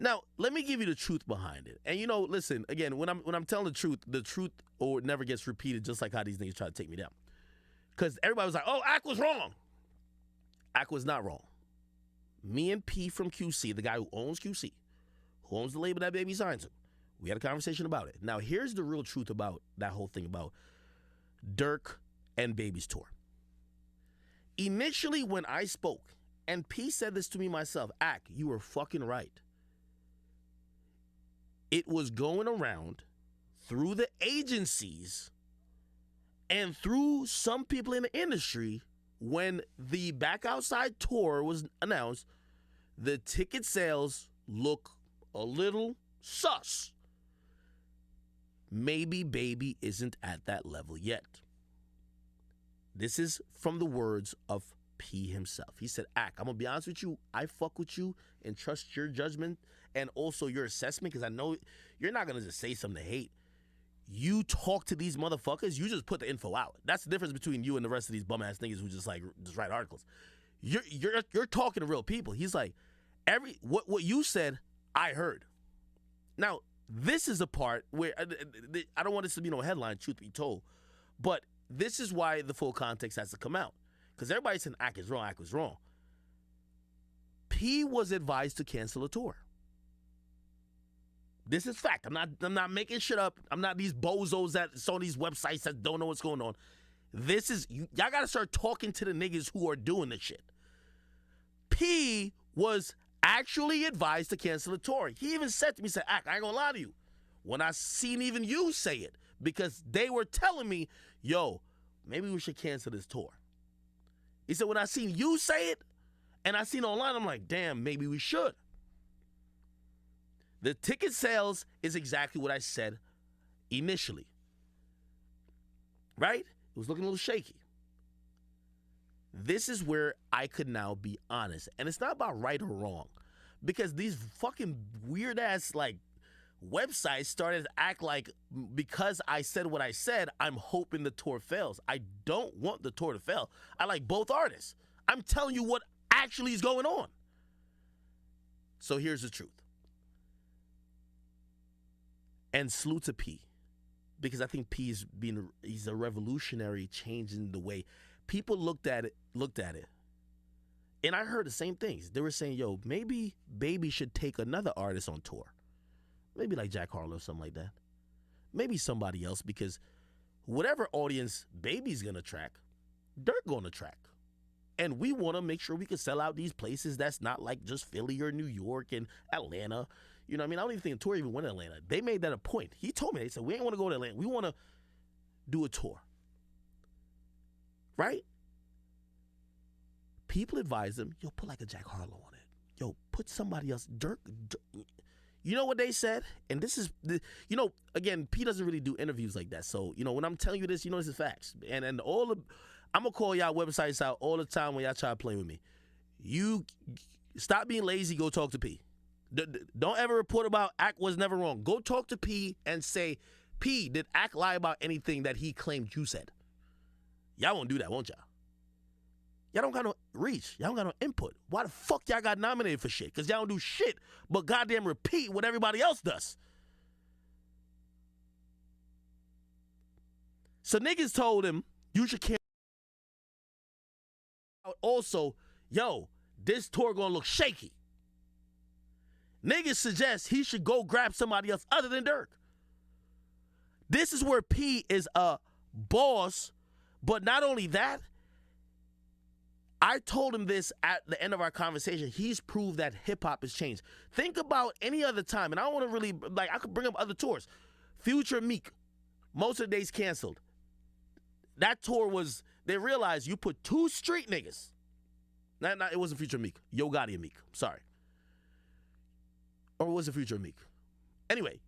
Now, let me give you the truth behind it. And listen, again, when I'm telling the truth or it never gets repeated, just like how these niggas try to take me down. Because everybody was like, oh, Ak was wrong. Ak was not wrong. Me and P from QC, the guy who owns QC, who owns the label that baby signed to, we had a conversation about it. Now, here's the real truth about that whole thing about Durk and Baby's tour. Initially, when I spoke, and P said this to me myself, Ak, you were fucking right. It was going around through the agencies and through some people in the industry when the Back Outside tour was announced, the ticket sales look a little sus. Maybe Baby isn't at that level yet. This is from the words of P himself. He said, Ak, I'm going to be honest with you. I fuck with you and trust your judgment and also your assessment because I know you're not going to just say something to hate. You talk to these motherfuckers, you just put the info out. That's the difference between you and the rest of these bum-ass niggas who just write articles. You're talking to real people. He's like, what you said, I heard. Now, this is a part where I don't want this to be no headline, truth be told, but this is why the full context has to come out. Because everybody's saying Ak is wrong, Ak was wrong. P was advised to cancel a tour. This is fact. I'm not making shit up. I'm not these bozos that on these websites that don't know what's going on. This is y'all gotta start talking to the niggas who are doing this shit. P was actually advised to cancel the tour. He even said to me, said, Ak, I ain't gonna lie to you. When I seen even you say it, because they were telling me, yo, maybe we should cancel this tour. He said, when I seen you say it, and I seen it online, I'm like, damn, maybe we should. The ticket sales is exactly what I said initially. Right? It was looking a little shaky. This is where I could now be honest. And it's not about right or wrong. Because these fucking weird-ass, websites started to act like because I said what I said, I'm hoping the tour fails. I don't want the tour to fail. I like both artists. I'm telling you what actually is going on. So here's the truth. And salute to P, because I think P he's a revolutionary, changing the way people looked at it. And I heard the same things. They were saying, yo, maybe Baby should take another artist on tour. Maybe like Jack Harlow or something like that. Maybe somebody else, because whatever audience Baby's going to track, Durk going to track. And we want to make sure we can sell out these places that's not like just Philly or New York and Atlanta. You know what I mean? I don't even think the tour even went to Atlanta. They made that a point. He told me, they said, we ain't want to go to Atlanta. We want to do a tour. Right? People advise him, yo, put like a Jack Harlow on it. Yo, put somebody else. Durk. You know what they said? And this is, again, P doesn't really do interviews like that. So, when I'm telling you this, this is facts. And I'm going to call y'all websites out all the time when y'all try to play with me. You stop being lazy, go talk to P. Don't ever report about Ak was never wrong. Go talk to P and say, P, did Ak lie about anything that he claimed you said? Y'all won't do that, won't y'all? Y'all don't got no reach. Y'all don't got no input. Why the fuck y'all got nominated for shit? Because y'all don't do shit but goddamn repeat what everybody else does. So niggas told him, you should cancel. Also, yo, this tour gonna look shaky. Niggas suggest he should go grab somebody else other than Durk. This is where P is a boss, but not only that, I told him this at the end of our conversation. He's proved that hip-hop has changed. Think about any other time, and I don't want to really, I could bring up other tours. Future Meek, most of the days canceled. That tour was, they realized you put two street niggas. It wasn't Future Meek. Yo Gotti and Meek. Sorry. Or was it Future Meek? Anyway,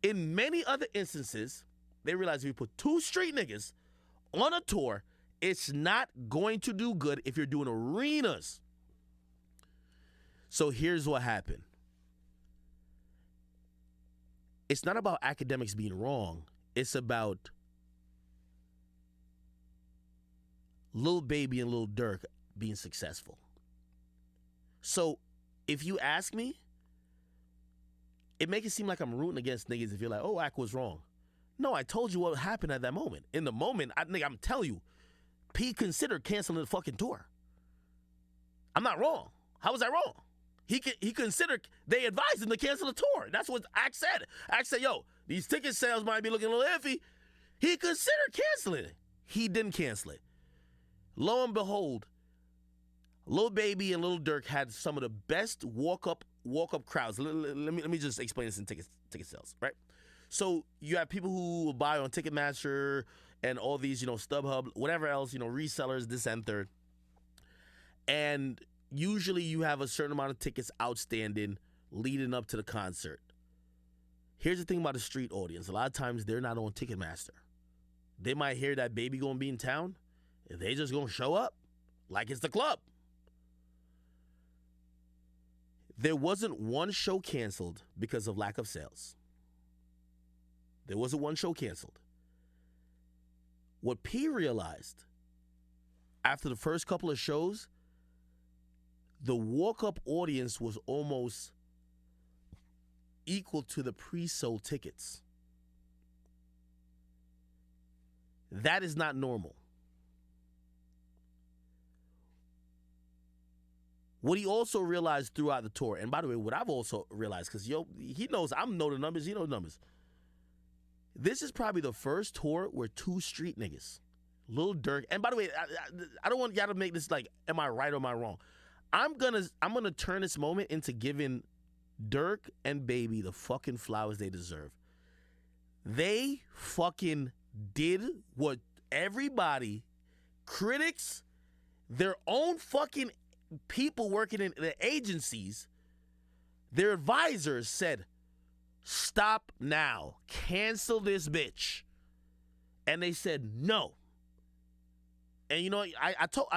in many other instances, they realized if you put two street niggas on a tour, it's not going to do good if you're doing arenas. So here's what happened. It's not about Akademiks being wrong. It's about Lil Baby and Lil Durk being successful. So if you ask me, it make it seem like I'm rooting against niggas if you're like, oh, Ak was wrong. No, I told you what happened at that moment. In the moment, I'm telling you, P considered canceling the fucking tour. I'm not wrong. How was I wrong? He considered, they advised him to cancel the tour. That's what Ak said. Ak said, yo, these ticket sales might be looking a little iffy. He considered canceling it. He didn't cancel it. Lo and behold, Lil Baby and Lil Durk had some of the best walk-up crowds. Let me just explain this in ticket sales, right? So you have people who will buy on Ticketmaster and all these, StubHub, whatever else, resellers, this and third. And usually you have a certain amount of tickets outstanding leading up to the concert. Here's the thing about the street audience. A lot of times they're not on Ticketmaster. They might hear that Baby gonna be in town, and they just gonna show up like it's the club. There wasn't one show canceled because of lack of sales. There wasn't one show canceled. What P realized after the first couple of shows, the walk-up audience was almost equal to the pre-sold tickets. That is not normal. What he also realized throughout the tour, and by the way, what I've also realized, because he knows I know the numbers, he knows the numbers. This is probably the first tour where two street niggas, Lil Durk, and by the way, I don't want y'all to make this like, am I right or am I wrong? I'm gonna turn this moment into giving Durk and Baby the fucking flowers they deserve. They fucking did what everybody, critics, their own fucking people working in the agencies, their advisors said, stop now, cancel this bitch. And they said no. And I told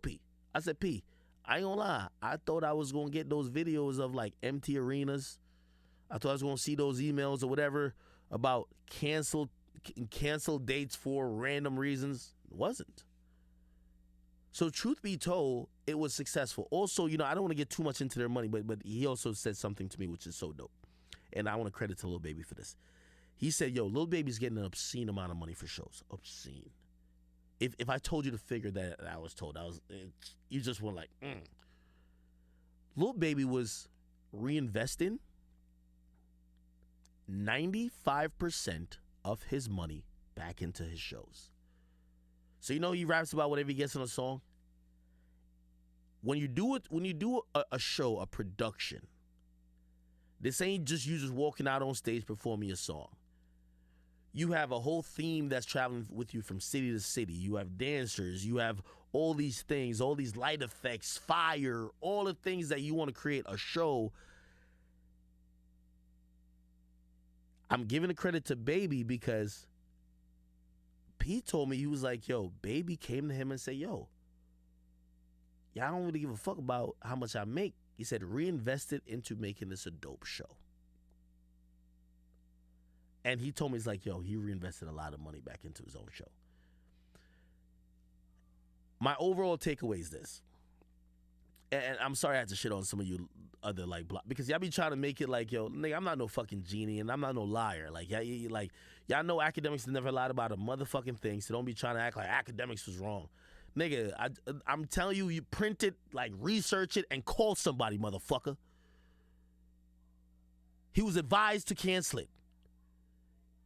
P, I said, P, I ain't gonna lie, I thought I was gonna get those videos of like empty arenas. I thought I was gonna see those emails or whatever about cancel dates for random reasons. It wasn't. So truth be told, it was successful. Also, I don't want to get too much into their money, but he also said something to me which is so dope. And I want to credit to Lil Baby for this. He said, yo, Lil Baby's getting an obscene amount of money for shows. Obscene. If I told you the figure that I was told, you just were like, Lil Baby was reinvesting 95% of his money back into his shows. So he raps about whatever he gets in a song. When you do a show, a production, this ain't just you just walking out on stage performing your song. You have a whole theme that's traveling with you from city to city. You have dancers. You have all these things, all these light effects, fire, all the things that you want to create a show. I'm giving the credit to Baby because Pete told me, he was like, yo, Baby came to him and said, yo, y'all don't really give a fuck about how much I make. He said, reinvest it into making this a dope show. And he told me, he's like, yo, he reinvested a lot of money back into his own show. My overall takeaway is this. And I'm sorry I had to shit on some of you other because y'all be trying to make it like, yo, nigga, I'm not no fucking genie and I'm not no liar. Like, y'all know Akademiks never lied about a motherfucking thing, so don't be trying to act like Akademiks was wrong. Nigga, I'm telling you, you print it, research it, and call somebody, motherfucker. He was advised to cancel it.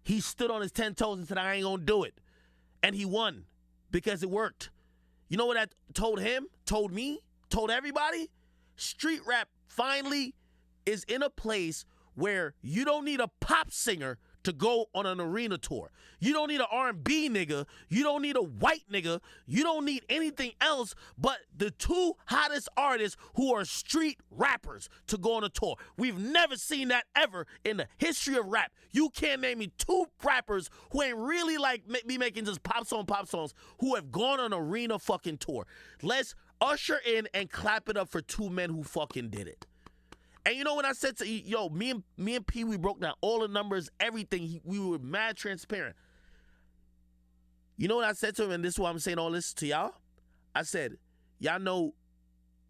He stood on his 10 toes and said, I ain't gonna do it. And he won because it worked. You know what that told him, told me, told everybody? Street rap finally is in a place where you don't need a pop singer to go on an arena tour. You don't need an R&B nigga. You don't need a white nigga. You don't need anything else but the two hottest artists who are street rappers to go on a tour. We've never seen that ever in the history of rap. You can't name me two rappers who ain't really be making just pop songs who have gone on an arena fucking tour. Let's usher in and clap it up for two men who fucking did it. And you know what I said to yo, me and P, we broke down all the numbers, everything. We were mad transparent. You know what I said to him, and this is why I'm saying all this to y'all? I said, y'all know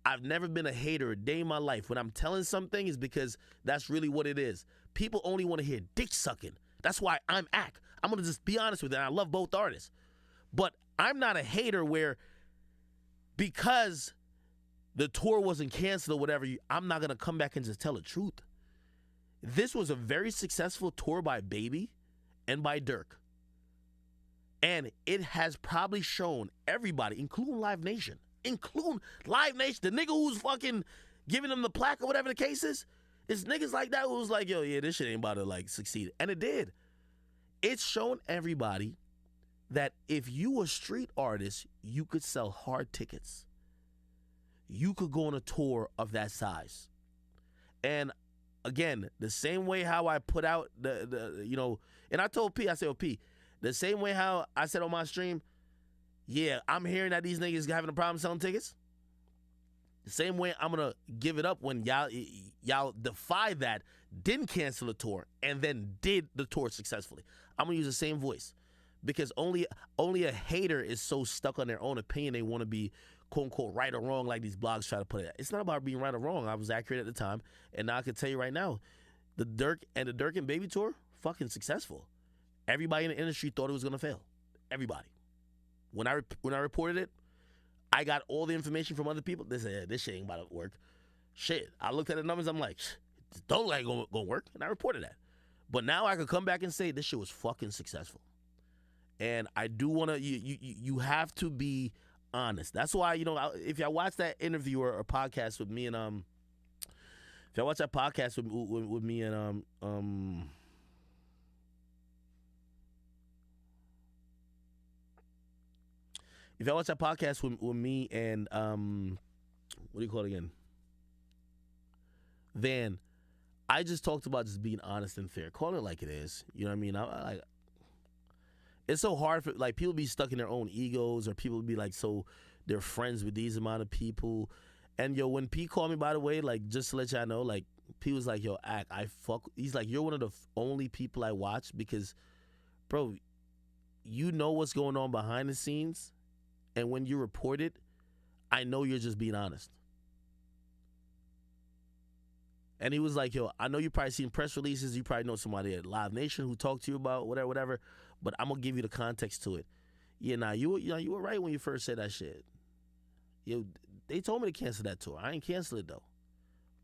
I've never been a hater a day in my life. When I'm telling something, is because that's really what it is. People only want to hear dick sucking. That's why I'm Ak. I'm gonna just be honest with you. I love both artists, but I'm not a hater where because the tour wasn't canceled or whatever, I'm not gonna come back and just tell the truth. This was a very successful tour by Baby and by Durk. And it has probably shown everybody, including Live Nation, the nigga who's fucking giving them the plaque or whatever the case is, it's niggas like that who was like, yo, yeah, this shit ain't about to like succeed. And it did. It's shown everybody that if you a street artist, you could sell hard tickets. You could go on a tour of that size. And again, the same way how I put out and I told P, I said, P, the same way how I said on my stream, yeah, I'm hearing that these niggas having a problem selling tickets. The same way I'm gonna give it up when y'all defy that, didn't cancel the tour, and then did the tour successfully. I'm gonna use the same voice because only a hater is so stuck on their own opinion they want to be quote unquote right or wrong like these blogs try to put it. It's not about being right or wrong. I was accurate at the time, and now I can tell you right now, the Durk and Baby tour fucking successful. Everybody in the industry thought it was gonna fail. Everybody. When I reported it, I got all the information from other people. They said, this shit ain't about to work. Shit. I looked at the numbers. I'm like, don't like gonna work. And I reported that. But now I could come back and say this shit was fucking successful. And I do want to, you have to be honest. That's why, if y'all watch that interview or podcast with me and, if y'all watch that podcast with me and, if y'all watch that podcast with me and what do you call it again? Van, I just talked about just being honest and fair. Call it like it is. You know what I mean? It's so hard for like people be stuck in their own egos, or people be like so they're friends with these amount of people. And yo, when P called me, by the way, like just to let y'all know, like P was like, yo, Ak, he's like, you're one of the only people I watch because, bro, you know what's going on behind the scenes. And when you report it, I know you're just being honest. And he was like, yo, I know you probably seen press releases. You probably know somebody at Live Nation who talked to you about whatever. But I'm going to give you the context to it. Yeah, nah, you were right when you first said that shit. Yo, they told me to cancel that tour. I ain't cancel it, though.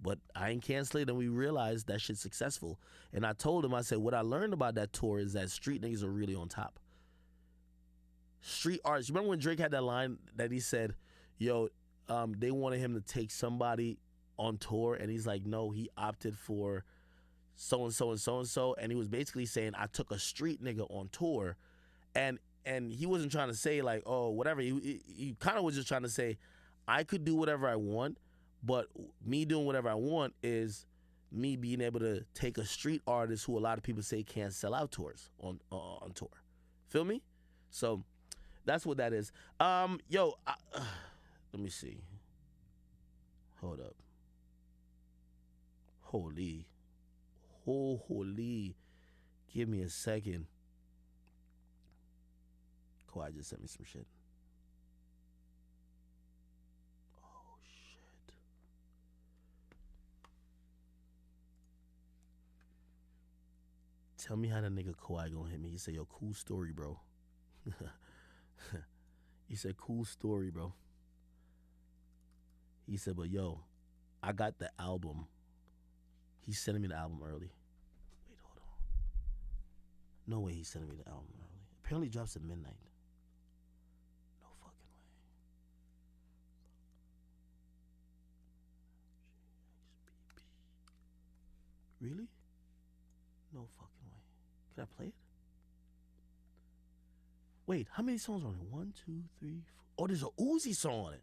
But I ain't cancel it, and we realized that shit's successful. And I told him, I said, what I learned about that tour is that street niggas are really on top. Street artists. Remember when Drake had that line that he said, yo, they wanted him to take somebody on tour, and he's like, no, he opted for so-and-so and so-and-so, and he was basically saying, I took a street nigga on tour, and he wasn't trying to say, like, oh, whatever. He kind of was just trying to say, I could do whatever I want, but me doing whatever I want is me being able to take a street artist who a lot of people say can't sell out tours on tour. Feel me? So that's what that is. Let me see. Hold up. Holy. Give me a second. Kawhi just sent me some shit. Oh, shit. Tell me how that nigga Kawhi gonna hit me. He said, yo, cool story, bro. He said, cool story, bro. He said, but yo, I got the album. He's sending me the album early. Wait, hold on. No way he's sending me the album early. Apparently it drops at midnight. No fucking way. Really? No fucking way. Can I play it? Wait, how many songs are on it? 1, 2, 3, 4. Oh, there's a Uzi song on it.